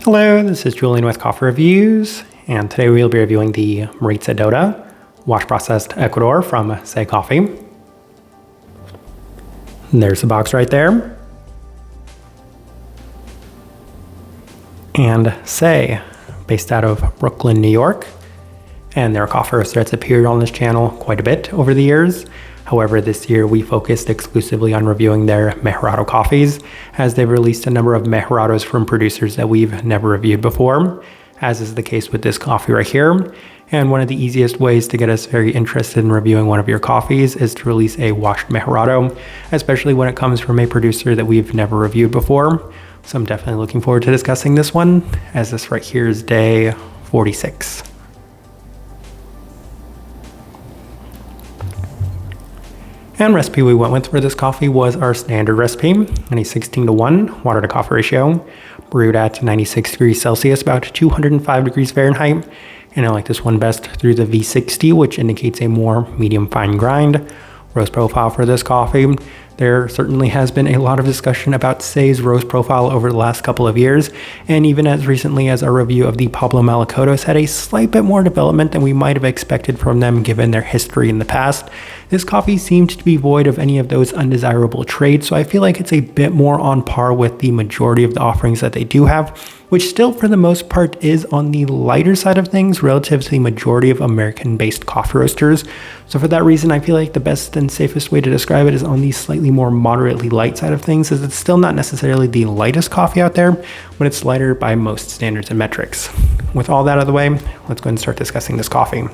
Hello, this is Julian with Coffee Reviews, and today we'll be reviewing the Maritza Dota wash processed Ecuador from Say Coffee. There's the box right there. And Say, based out of Brooklyn, New York, and they're a coffee roaster that's appeared on this channel quite a bit over the years. However, this year we focused exclusively on reviewing their mejorado coffees, as they've released a number of mejorados from producers that we've never reviewed before, as is the case with this coffee right here. And one of the easiest ways to get us very interested in reviewing one of your coffees is to release a washed mejorado, especially when it comes from a producer that we've never reviewed before. So I'm definitely looking forward to discussing this one, as this right here is day 46. And recipe we went with for this coffee was our standard recipe, and a 16:1 water to coffee ratio, brewed at 96 degrees Celsius, about 205 degrees Fahrenheit. And I like this one best through the V60, which indicates a more medium fine grind. Roast profile for this coffee. There certainly has been a lot of discussion about Say's roast profile over the last couple of years, and even as recently as our review of the Pablo Malacotos had a slight bit more development than we might have expected from them given their history in the past. This coffee seemed to be void of any of those undesirable traits, so I feel like it's a bit more on par with the majority of the offerings that they do have, which still for the most part is on the lighter side of things relative to the majority of American-based coffee roasters. So for that reason, I feel like the best and safest way to describe it is on the slightly more moderately light side of things, as it's still not necessarily the lightest coffee out there, but it's lighter by most standards and metrics. With all that out of the way, let's go ahead and start discussing this coffee.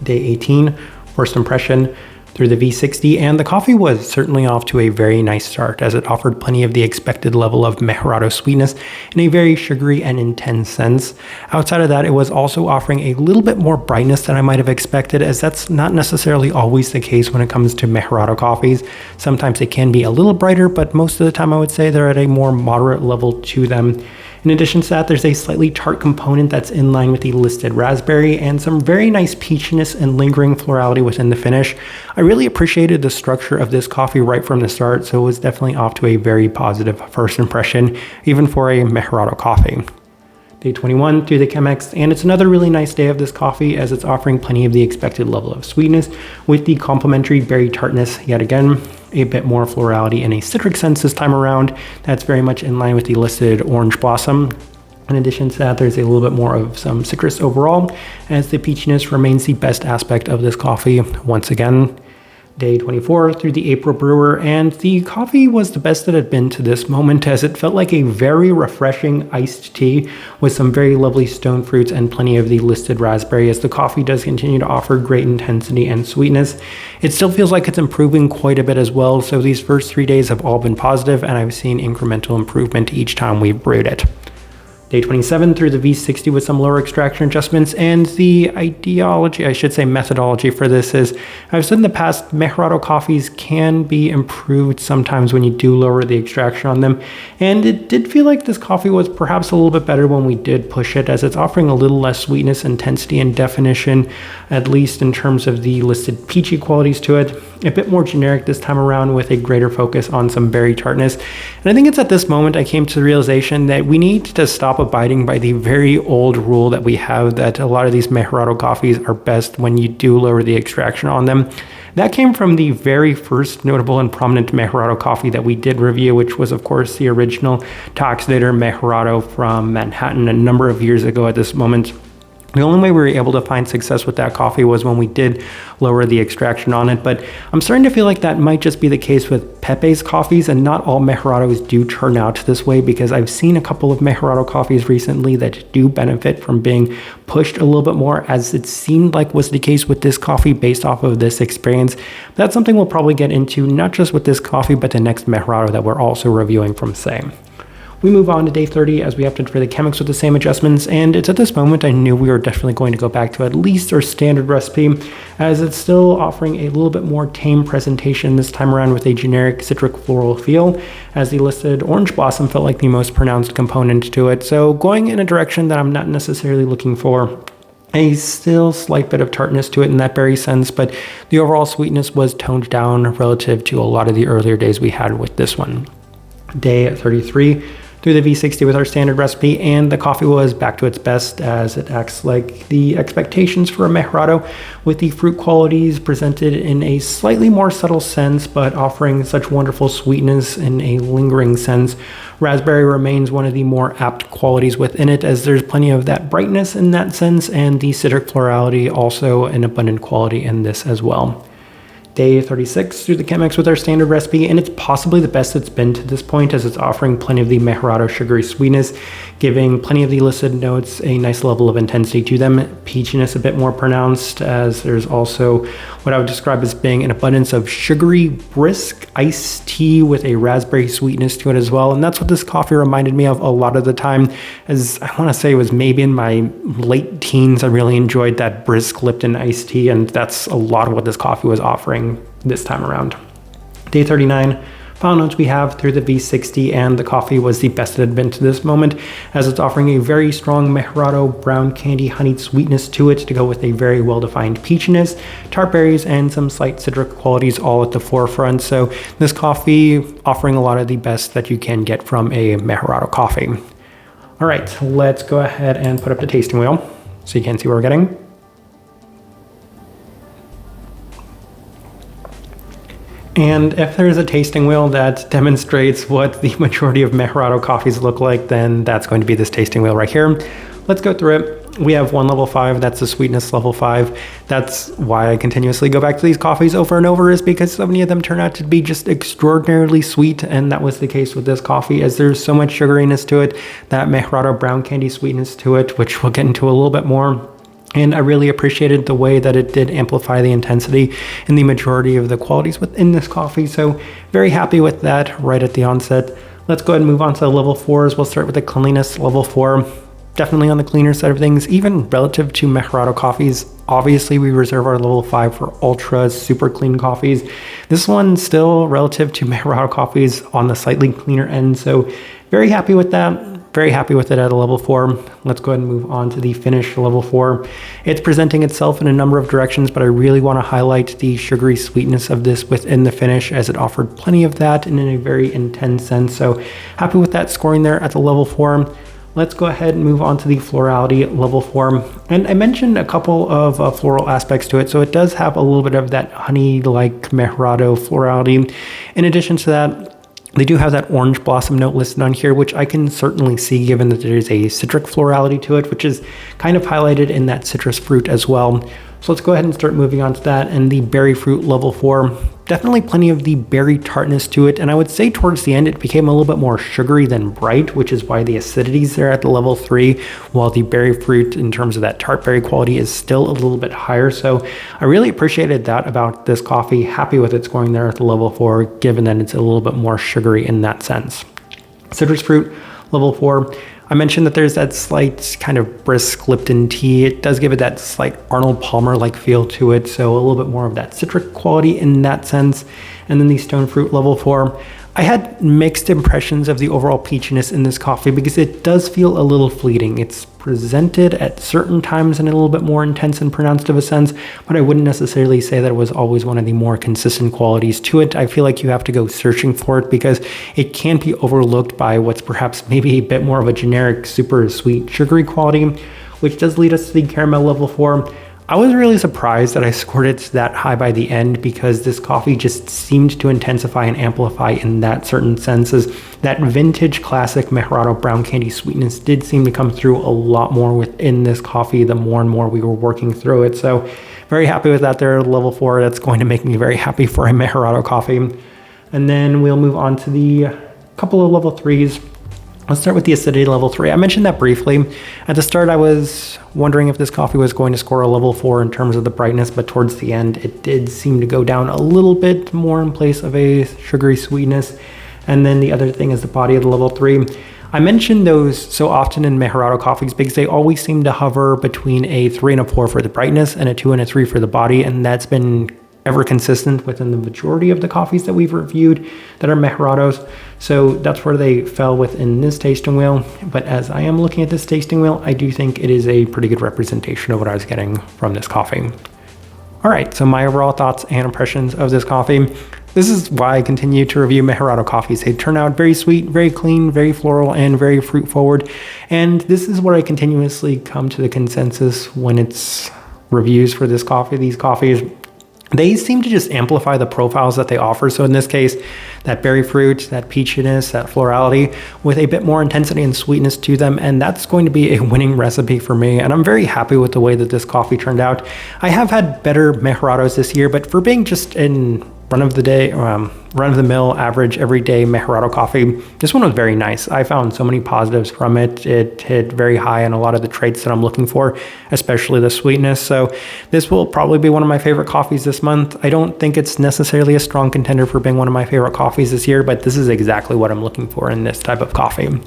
Day 18, first impression through the V60, and the coffee was certainly off to a very nice start, as it offered plenty of the expected level of mejorado sweetness in a very sugary and intense sense. Outside of that, it was also offering a little bit more brightness than I might have expected, as that's not necessarily always the case when it comes to mejorado coffees. Sometimes it can be a little brighter, but most of the time I would say they're at a more moderate level to them. In addition to that, there's a slightly tart component that's in line with the listed raspberry, and some very nice peachiness and lingering florality within the finish. I really appreciated the structure of this coffee right from the start, so it was definitely off to a very positive first impression, even for a mejorado coffee. Day 21 through the Chemex, and it's another really nice day of this coffee, as it's offering plenty of the expected level of sweetness with the complementary berry tartness yet again. A bit more florality in a citric sense this time around. That's very much in line with the listed orange blossom. In addition to that, there's a little bit more of some citrus overall, as the peachiness remains the best aspect of this coffee once again. Day 24 through the April brewer, and the coffee was the best that had been to this moment, as it felt like a very refreshing iced tea with some very lovely stone fruits and plenty of the listed raspberry, as the coffee does continue to offer great intensity and sweetness. It still feels like it's improving quite a bit as well, so these first 3 days have all been positive, and I've seen incremental improvement each time we've brewed it. Day 27 through the V60 with some lower extraction adjustments, and the methodology for this is, I've said in the past, mejorado coffees can be improved sometimes when you do lower the extraction on them, and it did feel like this coffee was perhaps a little bit better when we did push it, as it's offering a little less sweetness, intensity, and definition, at least in terms of the listed peachy qualities to it. A bit more generic this time around with a greater focus on some berry tartness. And I think it's at this moment I came to the realization that we need to stop abiding by the very old rule that we have that a lot of these mejorado coffees are best when you do lower the extraction on them. That came from the very first notable and prominent mejorado coffee that we did review, which was of course the original Toxinator mejorado from Manhattan a number of years ago at this moment. The only way we were able to find success with that coffee was when we did lower the extraction on it, but I'm starting to feel like that might just be the case with Pepe's coffees, and not all mejorados do turn out this way, because I've seen a couple of mejorado coffees recently that do benefit from being pushed a little bit more, as it seemed like was the case with this coffee based off of this experience. That's something we'll probably get into, not just with this coffee, but the next mejorado that we're also reviewing from Say. We move on to day 30 as we opted for the Chemex with the same adjustments, and it's at this moment I knew we were definitely going to go back to at least our standard recipe, as it's still offering a little bit more tame presentation this time around with a generic citric floral feel, as the listed orange blossom felt like the most pronounced component to it. So going in a direction that I'm not necessarily looking for. A still slight bit of tartness to it in that berry sense, but the overall sweetness was toned down relative to a lot of the earlier days we had with this one. Day 33 through the V60 with our standard recipe, and the coffee was back to its best as it acts like the expectations for a mejorado, with the fruit qualities presented in a slightly more subtle sense, but offering such wonderful sweetness in a lingering sense. Raspberry remains one of the more apt qualities within it, as there's plenty of that brightness in that sense, and the citric florality also an abundant quality in this as well. Day 36 through the Chemex with our standard recipe, and it's possibly the best it's been to this point, as it's offering plenty of the mejorado sugary sweetness, giving plenty of the listed notes a nice level of intensity to them. Peachiness a bit more pronounced, as there's also what I would describe as being an abundance of sugary, brisk iced tea with a raspberry sweetness to it as well. And that's what this coffee reminded me of a lot of the time, as I want to say it was maybe in my late teens. I really enjoyed that brisk Lipton iced tea, and that's a lot of what this coffee was offering this time around. Day 39, final notes we have through the V60, and the coffee was the best it had been to this moment, as it's offering a very strong mejorado brown candy honeyed sweetness to it to go with a very well-defined peachiness, tart berries, and some slight citric qualities all at the forefront. So this coffee offering a lot of the best that you can get from a mejorado coffee. All right, let's go ahead and put up the tasting wheel so you can see what we're getting. And if there's a tasting wheel that demonstrates what the majority of mejorado coffees look like, then that's going to be this tasting wheel right here. Let's go through it. We have one level 5, that's the sweetness level 5. That's why I continuously go back to these coffees over and over, is because so many of them turn out to be just extraordinarily sweet, and that was the case with this coffee, as there's so much sugariness to it, that mejorado brown candy sweetness to it, which we'll get into a little bit more. And I really appreciated the way that it did amplify the intensity in the majority of the qualities within this coffee. So very happy with that right at the onset. Let's go ahead and move on to level 4s. We'll start with the cleanliness. Level 4, definitely on the cleaner side of things, even relative to mejorado coffees. Obviously, we reserve our level 5 for ultra super clean coffees. This one still, relative to mejorado coffees, on the slightly cleaner end. So very happy with that. Very happy with it at a level 4. Let's go ahead and move on to the finish level 4. It's presenting itself in a number of directions, but I really want to highlight the sugary sweetness of this within the finish, as it offered plenty of that and in a very intense sense. So happy with that scoring there at the level 4. Let's go ahead and move on to the florality level 4. And I mentioned a couple of floral aspects to it. So it does have a little bit of that honey-like mejorado florality. In addition to that, they do have that orange blossom note listed on here, which I can certainly see given that there's a citric florality to it, which is kind of highlighted in that citrus fruit as well. So let's go ahead and start moving on to that. And the berry fruit level 4, definitely plenty of the berry tartness to it. And I would say towards the end, it became a little bit more sugary than bright, which is why the acidity's there at the level 3, while the berry fruit in terms of that tart berry quality is still a little bit higher. So I really appreciated that about this coffee. Happy with it scoring there at the level 4, given that it's a little bit more sugary in that sense. Citrus fruit level 4. I mentioned that there's that slight kind of brisk Lipton tea. It does give it that slight Arnold Palmer-like feel to it, so a little bit more of that citric quality in that sense. And then the stone fruit level 4. I had mixed impressions of the overall peachiness in this coffee, because it does feel a little fleeting. It's presented at certain times in a little bit more intense and pronounced of a sense, but I wouldn't necessarily say that it was always one of the more consistent qualities to it. I feel like you have to go searching for it, because it can't be overlooked by what's perhaps maybe a bit more of a generic super sweet sugary quality, which does lead us to the caramel level 4. I was really surprised that I scored it that high by the end, because this coffee just seemed to intensify and amplify in that certain senses. That vintage classic mejorado brown candy sweetness did seem to come through a lot more within this coffee the more and more we were working through it. So very happy with that there, level 4. That's going to make me very happy for a mejorado coffee. And then we'll move on to the couple of level 3s. Let's start with the acidity level 3. I mentioned that briefly. At the start, I was wondering if this coffee was going to score a level 4 in terms of the brightness, but towards the end, it did seem to go down a little bit more in place of a sugary sweetness. And then the other thing is the body of the level 3. I mentioned those so often in mejorado coffees because they always seem to hover between a 3 and a 4 for the brightness and a 2 and a 3 for the body, and that's been ever consistent within the majority of the coffees that we've reviewed that are mejorados. So that's where they fell within this tasting wheel. But as I am looking at this tasting wheel, I do think it is a pretty good representation of what I was getting from this coffee. All right, so my overall thoughts and impressions of this coffee. This is why I continue to review Mejorado coffees. They turn out very sweet, very clean, very floral, and very fruit forward. And this is where I continuously come to the consensus when it's reviews for this coffee. These coffees, they seem to just amplify the profiles that they offer. So in this case, that berry fruit, that peachiness, that florality with a bit more intensity and sweetness to them. And that's going to be a winning recipe for me. And I'm very happy with the way that this coffee turned out. I have had better Mejorados this year, but for being just in run-of-the-mill, average, everyday Mejorado coffee, this one was very nice. I found so many positives from it. It hit very high on a lot of the traits that I'm looking for, especially the sweetness. So this will probably be one of my favorite coffees this month. I don't think it's necessarily a strong contender for being one of my favorite coffees this year, but this is exactly what I'm looking for in this type of coffee.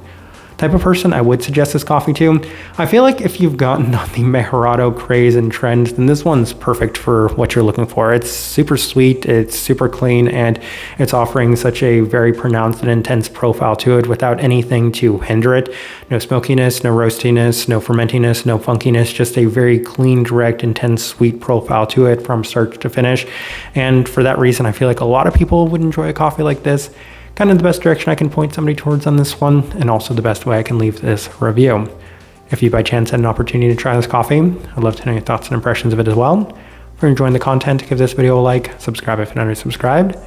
Type of person I would suggest this coffee to. I feel like if you've gotten on the Mejorado craze and trend, then this one's perfect for what you're looking for. It's super sweet, it's super clean, and it's offering such a very pronounced and intense profile to it without anything to hinder it. No smokiness, no roastiness, no fermentiness, no funkiness, just a very clean, direct, intense, sweet profile to it from start to finish. And for that reason, I feel like a lot of people would enjoy a coffee like this. Kind of the best direction I can point somebody towards on this one, and also the best way I can leave this review. If you by chance had an opportunity to try this coffee, I'd love to know your thoughts and impressions of it as well. If you're enjoying the content, give this video a like, subscribe if you're not subscribed.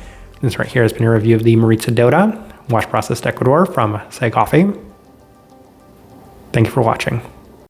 This right here has been a review of the Maritza Dota, wash processed Ecuador from Say Coffee. Thank you for watching.